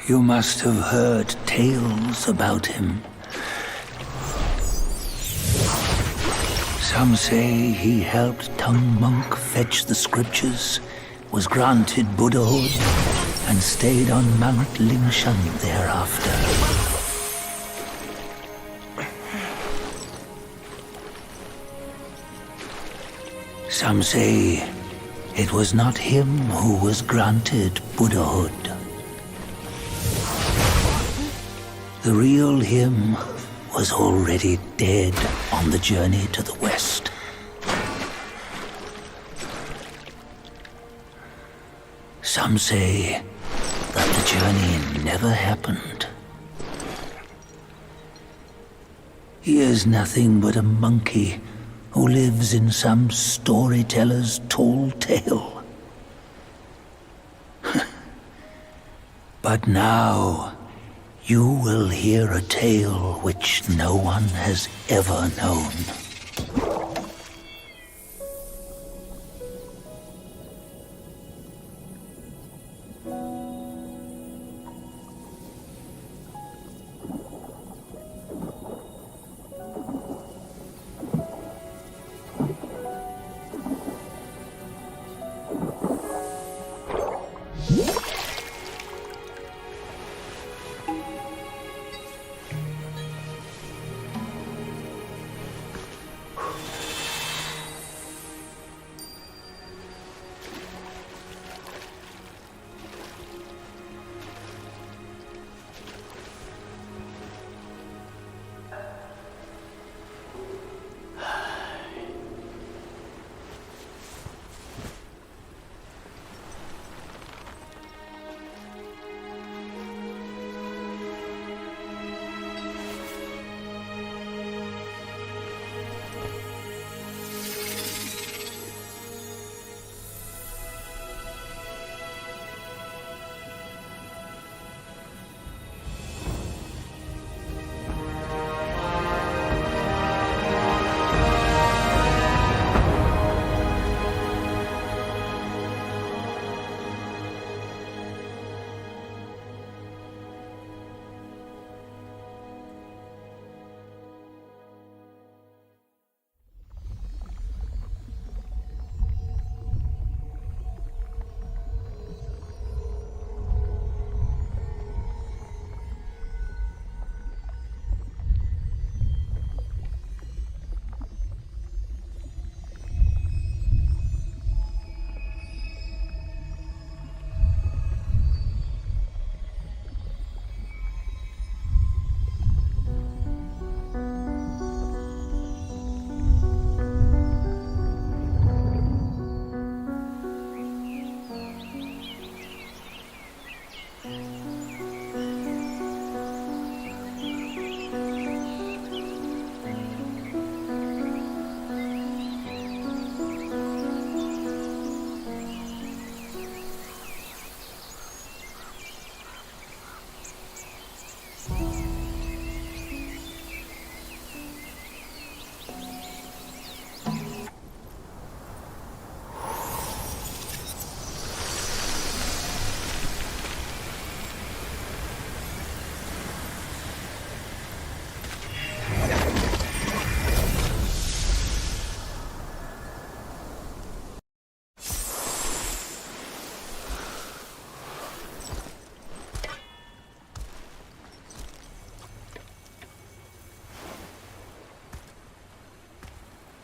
You must have heard tales about him. Some say he helped Tung Monk fetch the scriptures, was granted Buddhahood, and stayed on Mount Lingshan thereafter. Some say it was not him who was granted Buddhahood. The real him was already dead on the journey to the west. Some say that the journey never happened. He is nothing but a monkey who lives in some storyteller's tall tale. But now, you will hear a tale which no one has ever known.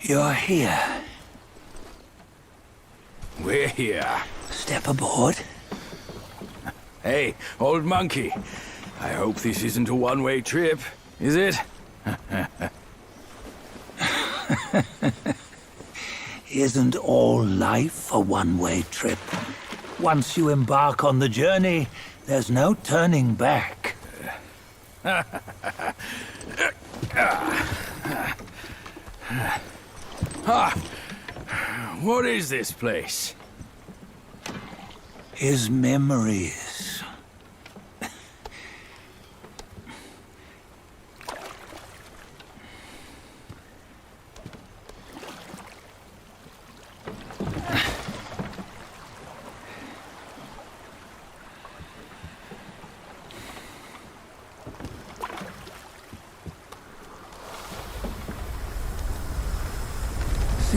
You're here. We're here. Step aboard. Hey, old monkey. I hope this isn't a one-way trip, is it? Isn't all life a one-way trip? Once you embark on the journey, there's no turning back. What is this place? His memories.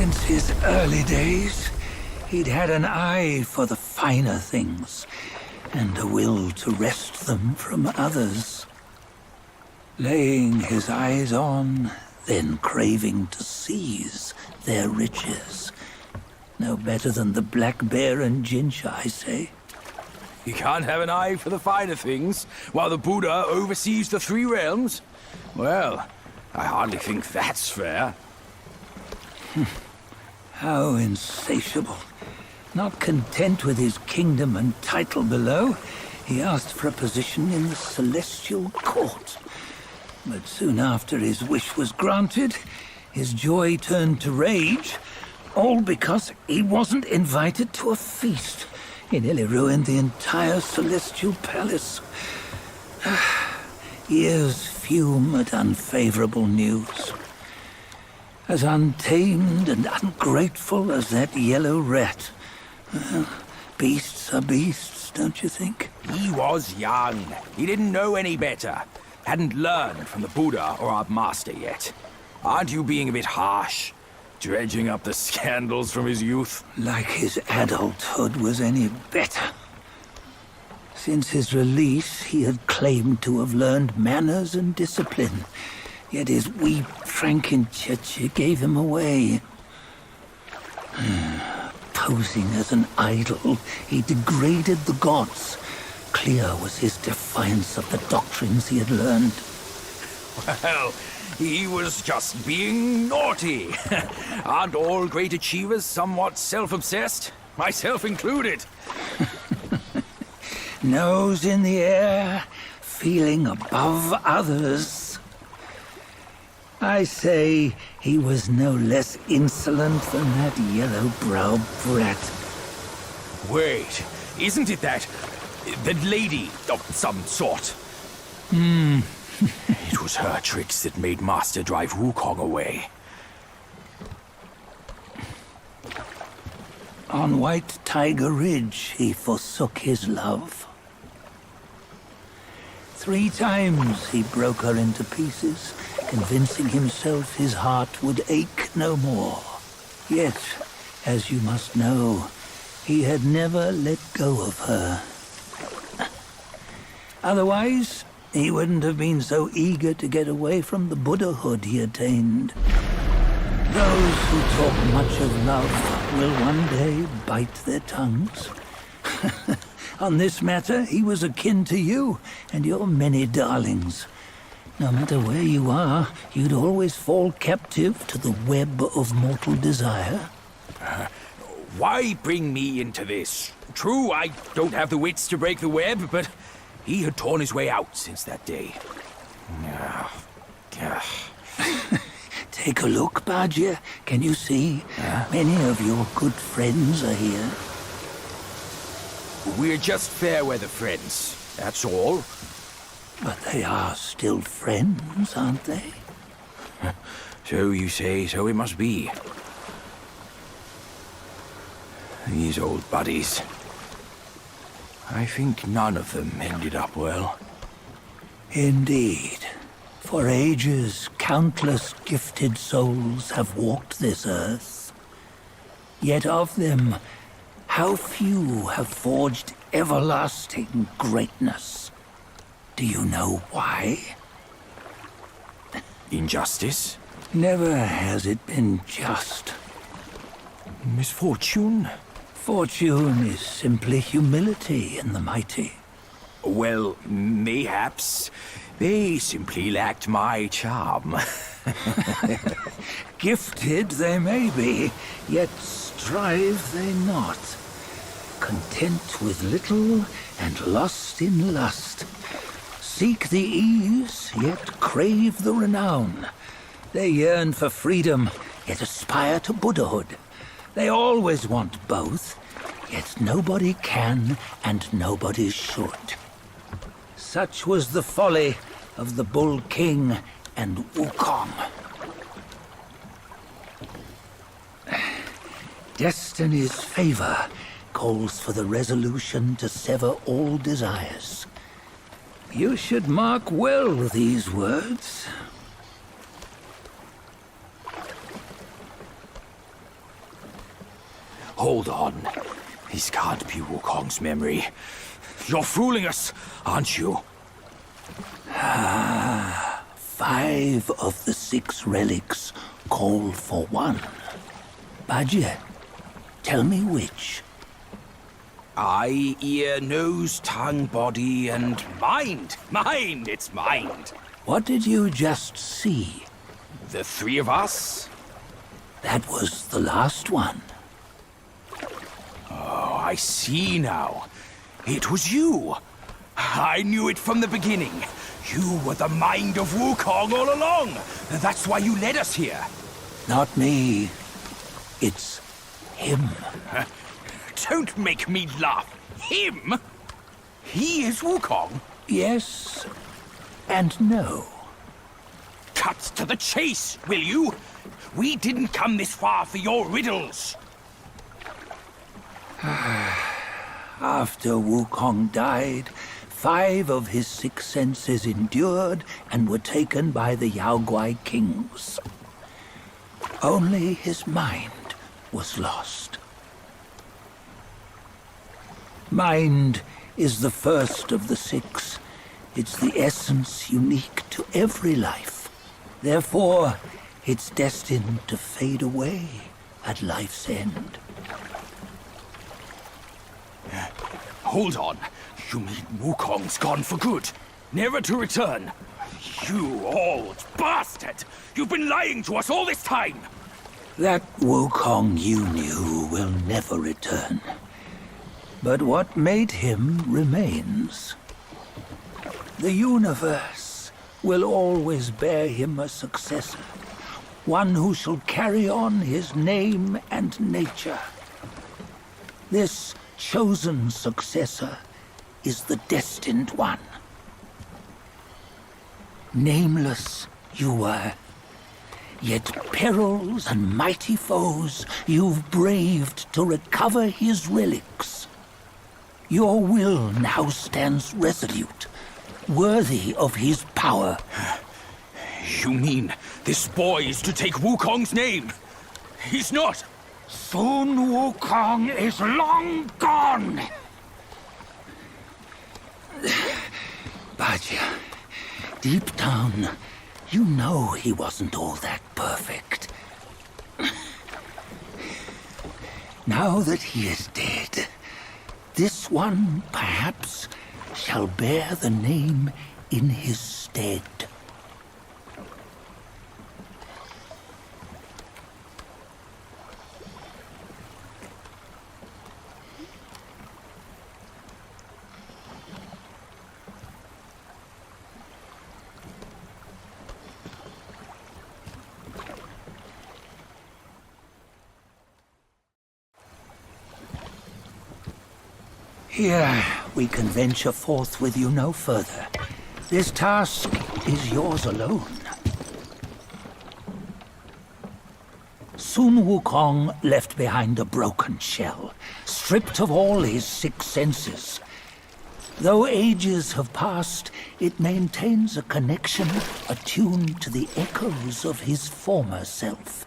Since his early days, he'd had an eye for the finer things and a will to wrest them from others. Laying his eyes on, then craving to seize their riches. No better than the black bear and ginger, I say. You can't have an eye for the finer things while the Buddha oversees the three realms? Well, I hardly think that's fair. How insatiable. Not content with his kingdom and title below, he asked for a position in the celestial court. But soon after his wish was granted, his joy turned to rage, all because he wasn't invited to a feast. He nearly ruined the entire celestial palace. Ears fume at unfavorable news. As untamed and ungrateful as that yellow rat. Well, beasts are beasts, don't you think? He was young. He didn't know any better. Hadn't learned from the Buddha or our master yet. Aren't you being a bit harsh? Dredging up the scandals from his youth? Like his adulthood was any better. Since his release, he had claimed to have learned manners and discipline. Yet his weak Frankenchurch gave him away. Posing as an idol, he degraded the gods. Clear was his defiance of the doctrines he had learned. Well, he was just being naughty. Aren't all great achievers somewhat self-obsessed? Myself included. Nose in the air, feeling above others. I say he was no less insolent than that yellow-browed brat. Wait, isn't it that lady of some sort? It was her tricks that made Master drive Wukong away. On White Tiger Ridge, he forsook his love. 3 times he broke her into pieces, convincing himself his heart would ache no more. Yet, as you must know, he had never let go of her. Otherwise, he wouldn't have been so eager to get away from the Buddhahood he attained. Those who talk much of love will one day bite their tongues. On this matter, he was akin to you and your many darlings. No matter where you are, you'd always fall captive to the web of mortal desire. Why bring me into this? True, I don't have the wits to break the web, but he had torn his way out since that day. Take a look, Bajia. Can you see? Many of your good friends are here. We're just fair-weather friends, that's all. But they are still friends, aren't they? So you say, so it must be. These old buddies. I think none of them ended up well. Indeed. For ages, countless gifted souls have walked this earth. Yet of them, how few have forged everlasting greatness? Do you know why? Injustice? Never has it been just. Misfortune? Fortune is simply humility in the mighty. Well, mayhaps. They simply lacked my charm. Gifted they may be, yet strive they not. Content with little and lost in lust. Seek the ease, yet crave the renown. They yearn for freedom, yet aspire to Buddhahood. They always want both, yet nobody can and nobody should. Such was the folly of the Bull King and Wukong. Destiny's favor calls for the resolution to sever all desires. You should mark well these words. Hold on. This can't be Wukong's memory. You're fooling us, aren't you? 5 of the 6 relics call for one. Badger, tell me which. Eye, ear, nose, tongue, body, and mind. Mind, it's mind. What did you just see? The 3 of us? That was the last one. Oh, I see now. It was you. I knew it from the beginning. You were the mind of Wukong all along. That's why you led us here. Not me. It's him. Don't make me laugh. Him? He is Wukong? Yes and no. Cut to the chase, will you? We didn't come this far for your riddles. After Wukong died, 5 of his 6 senses endured and were taken by the Yaoguai kings. Only his mind was lost. Mind is the first of the 6. It's the essence unique to every life. Therefore, it's destined to fade away at life's end. Hold on. You mean Wukong's gone for good? Never to return? You old bastard! You've been lying to us all this time! That Wukong you knew will never return. But what made him remains. The universe will always bear him a successor. One who shall carry on his name and nature. This chosen successor is the destined one. Nameless you were, yet perils and mighty foes you've braved to recover his relics. Your will now stands resolute, worthy of his power. You mean this boy is to take Wukong's name? He's not! Sun Wukong is long gone! Bajia, deep down, you know he wasn't all that perfect. Now that he is dead, this one, perhaps, shall bear the name in his stead. Here, we can venture forth with you no further. This task is yours alone. Sun Wukong left behind a broken shell, stripped of all his 6 senses. Though ages have passed, it maintains a connection attuned to the echoes of his former self.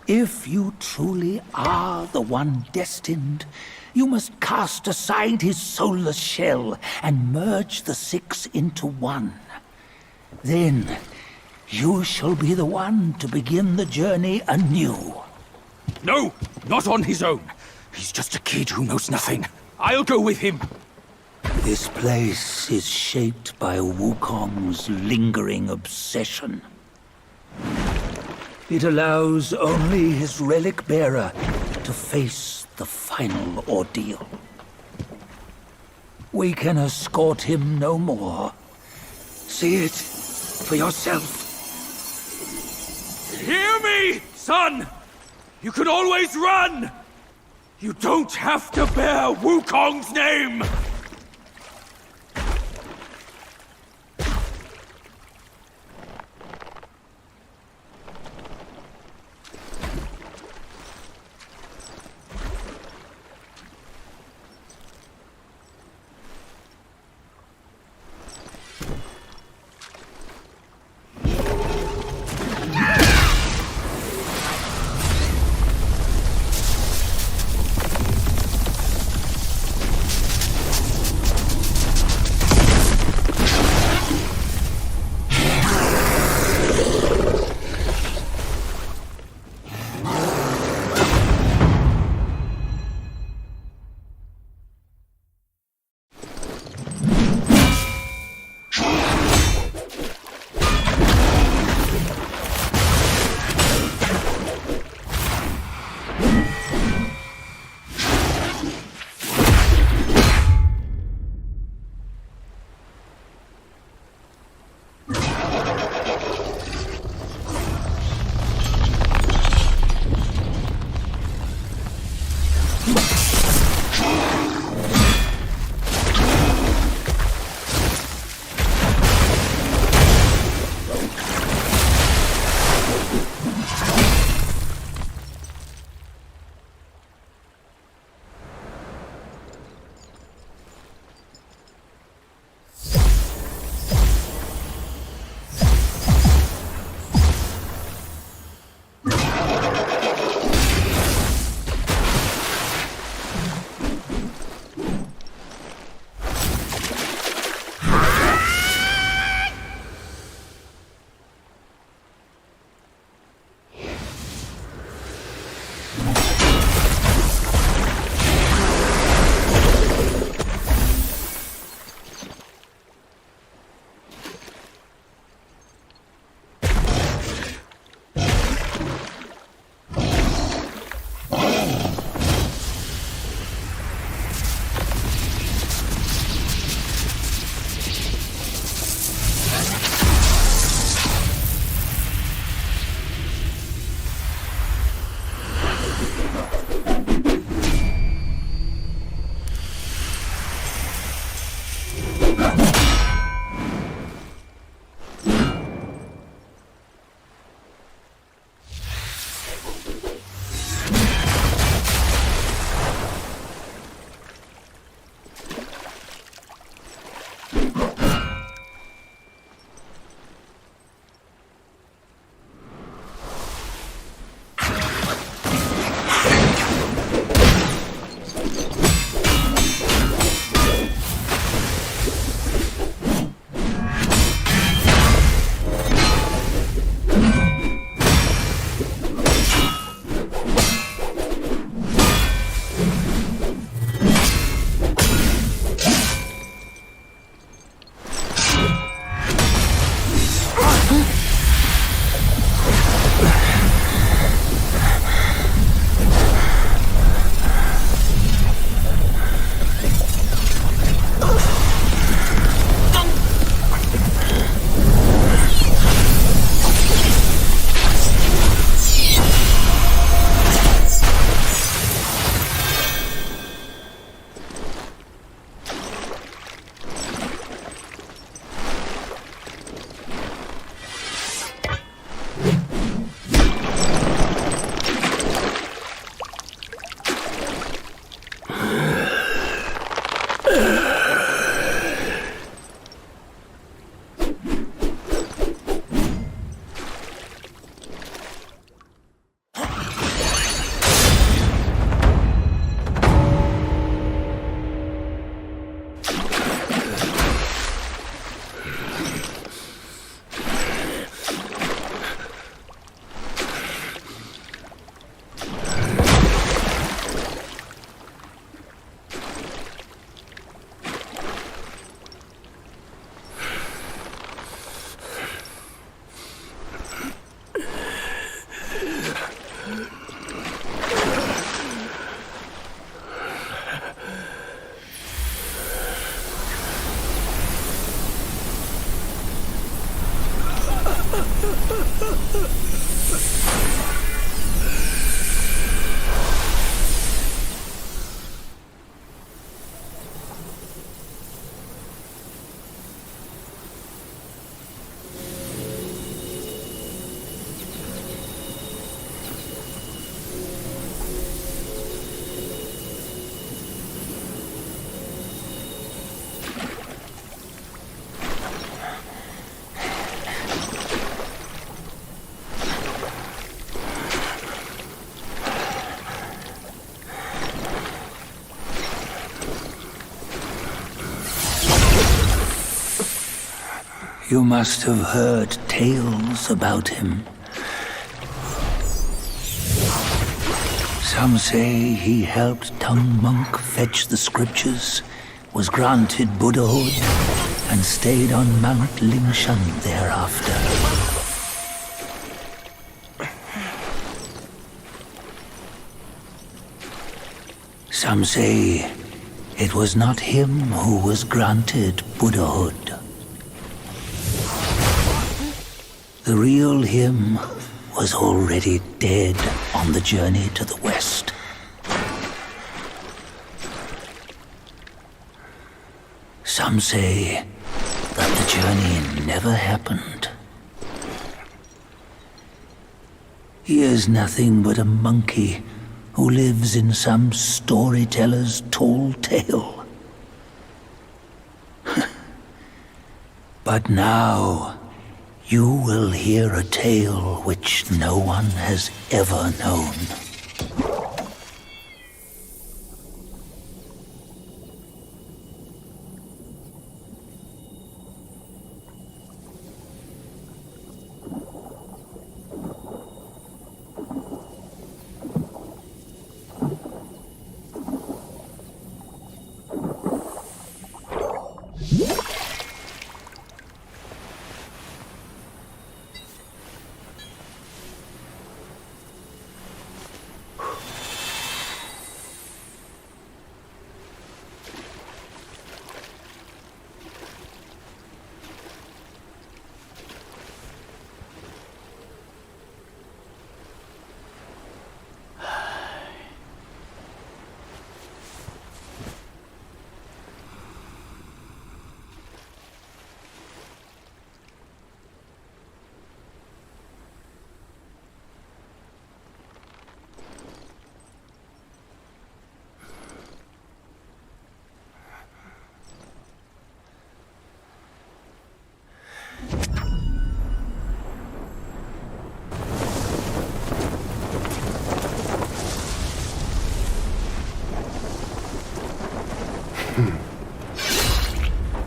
If you truly are the one destined, you must cast aside his soulless shell and merge the 6 into one. Then, you shall be the one to begin the journey anew. No, not on his own. He's just a kid who knows nothing. I'll go with him. This place is shaped by Wukong's lingering obsession. It allows only his relic bearer to face the final ordeal. We can escort him no more. See it for yourself. Hear me, son! You can always run! You don't have to bear Wukong's name! You must have heard tales about him. Some say he helped Tung Monk fetch the scriptures, was granted Buddhahood, and stayed on Mount Lingshan thereafter. Some say it was not him who was granted Buddhahood. The real him was already dead on the journey to the west. Some say that the journey never happened. He is nothing but a monkey who lives in some storyteller's tall tale. But now, you will hear a tale which no one has ever known.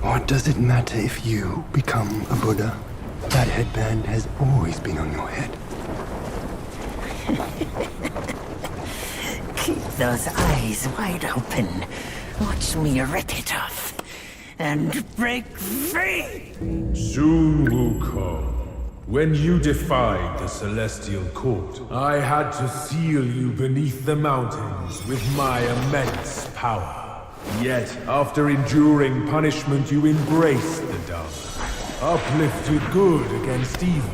What does it matter if you become a Buddha? That headband has always been on your head. Keep those eyes wide open. Watch me rip it off. And break free! Soon, Wukong. When you defied the Celestial Court, I had to seal you beneath the mountains with my immense power. Yet, after enduring punishment, you embraced the Dharma, uplifted good against evil,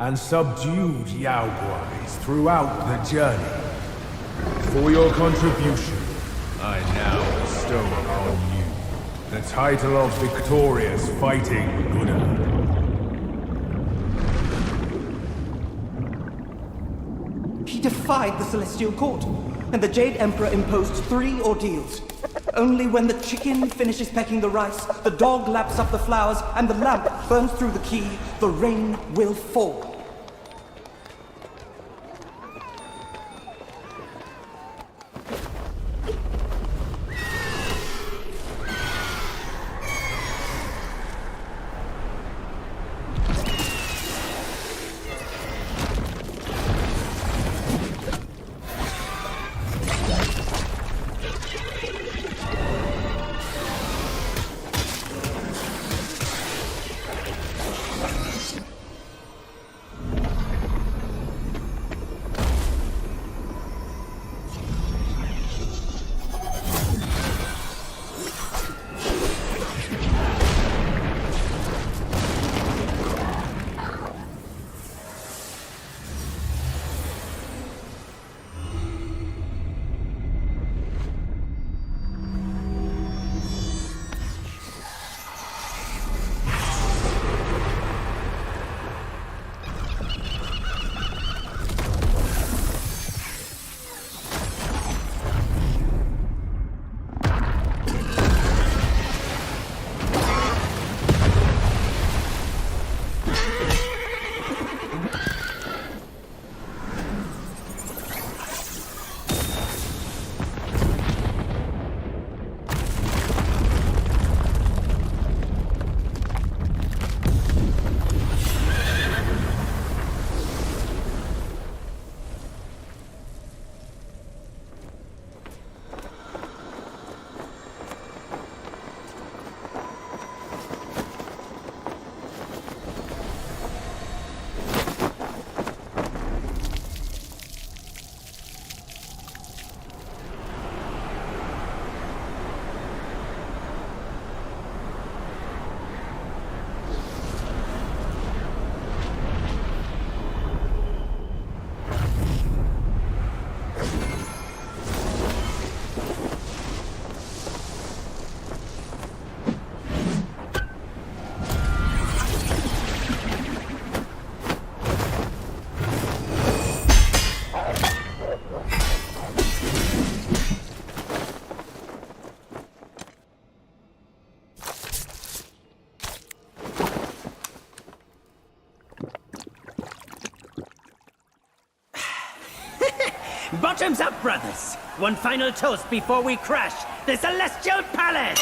and subdued Yaoguais throughout the journey. For your contribution, I now bestow upon you the title of Victorious Fighting Buddha. He defied the Celestial Court, and the Jade Emperor imposed 3 ordeals. Only when the chicken finishes pecking the rice, the dog laps up the flowers, and the lamp burns through the key, the rain will fall. Bottoms up, brothers! One final toast before we crash the Celestial Palace!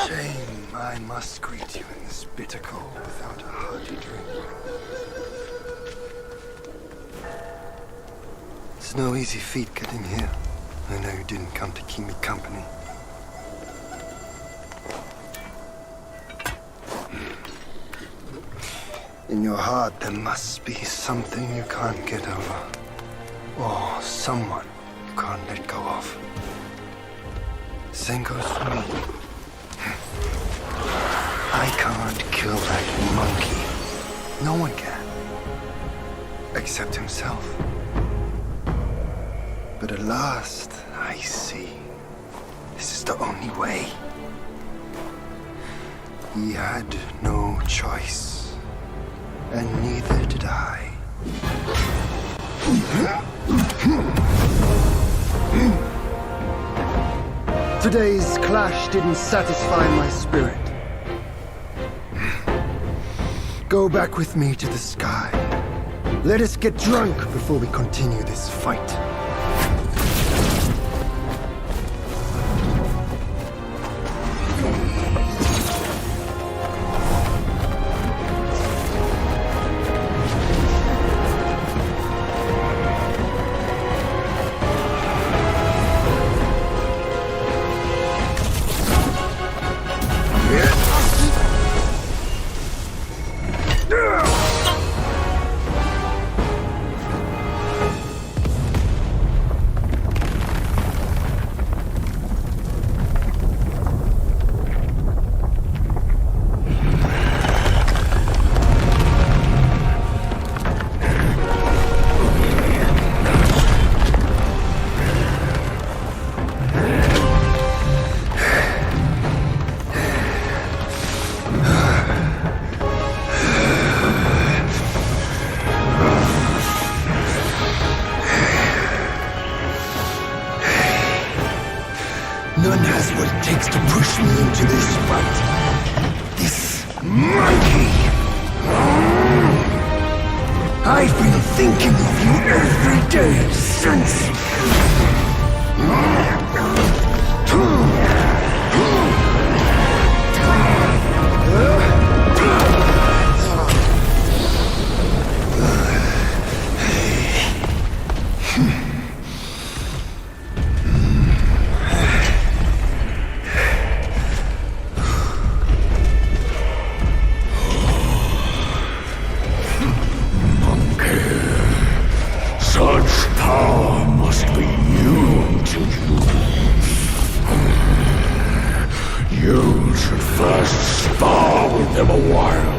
Shame I must greet you in this bitter cold without a hearty drink. It's no easy feat getting here. I know you didn't come to keep me company. In your heart, there must be something you can't get over. Or someone you can't let go of. Same goes for me. I can't kill that monkey. No one can. Except himself. But at last, I see. This is the only way. He had no choice. And neither did I. Today's clash didn't satisfy my spirit. Go back with me to the sky. Let us get drunk before we continue this fight. None has what it takes to push me into this fight. This monkey! I've been thinking of you every day since... Such power must be new to you. You should first spar with them a while.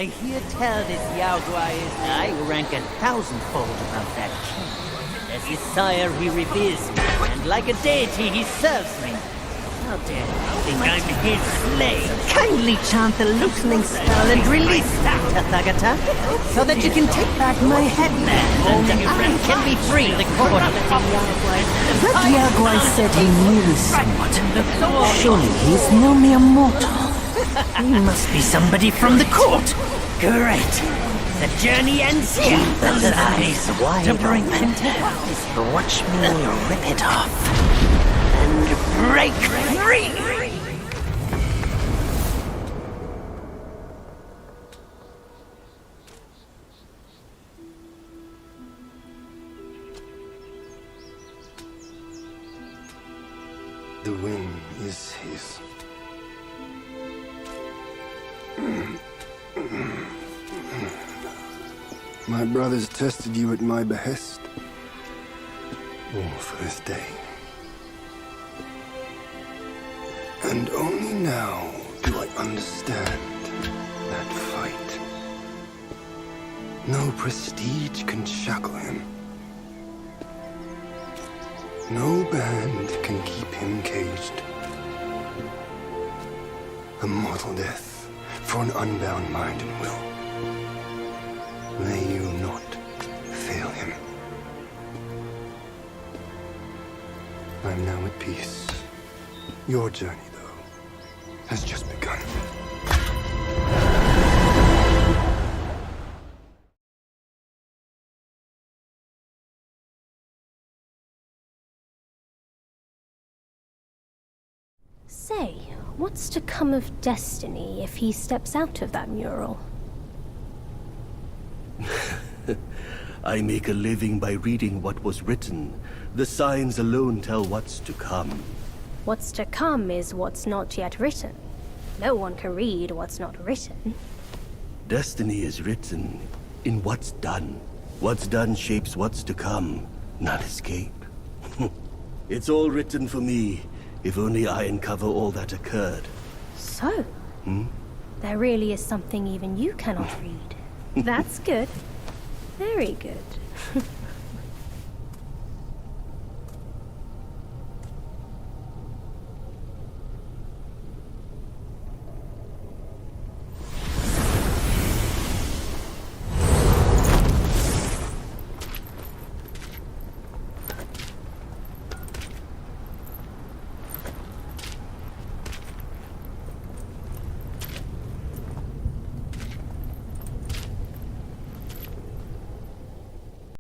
I hear tell this Yao Guai is I rank 1,000-fold above that king. As his sire, he reveres me, and like a deity, he serves me. How dare you think I'm his slave? Kindly chant the loosening spell and release that, Tathagata, so that you can take back my headband and I can be free. The court. That Yaguai said he knew somewhat. Surely he's no mere mortal. He must be somebody from the court. Great. The journey ends here. The eyes wide to bring open. him to hell. Watch me rip it off. Break free! The win is his. My brothers tested you at my behest. All for this day. And only now do I understand that fight. No prestige can shackle him. No band can keep him caged. A mortal death for an unbound mind and will. May you not fail him. I'm now at peace. Your journey, though, has just begun. Say, what's to come of Destiny if he steps out of that mural? I make a living by reading what was written. The signs alone tell what's to come. What's to come is what's not yet written. No one can read what's not written. Destiny is written in what's done. What's done shapes what's to come, not escape. It's all written for me, if only I uncover all that occurred. So? There really is something even you cannot read. That's good. Very good.